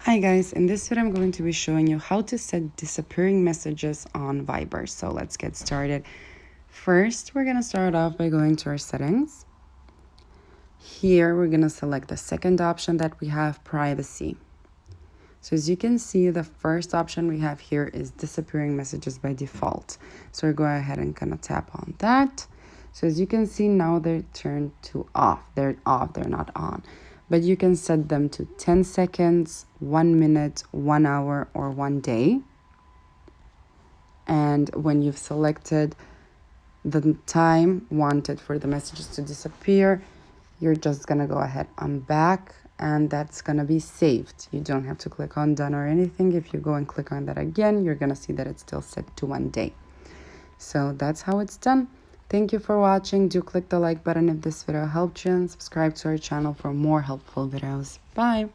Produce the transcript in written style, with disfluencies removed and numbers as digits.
Hi guys, in this video I'm going to be showing you how to set disappearing messages on Viber. So let's get started. First, we're going to start off by going to our settings. Here we're going to select the second option that we have, privacy. So as you can see, the first option we have here is disappearing messages by default. So we're going ahead and gonna tap on that. So as you can see now they're turned to off. They're off, they're not on. But you can set them to 10 seconds, 1 minute, 1 hour, or 1 day. And when you've selected the time wanted for the messages to disappear, you're just gonna go ahead on back, and that's gonna be saved. You don't have to click on done or anything. If you go and click on that again, you're gonna see that it's still set to 1 day. So that's how it's done. Thank you for watching. Do click the like button if this video helped you, and subscribe to our channel for more helpful videos. Bye.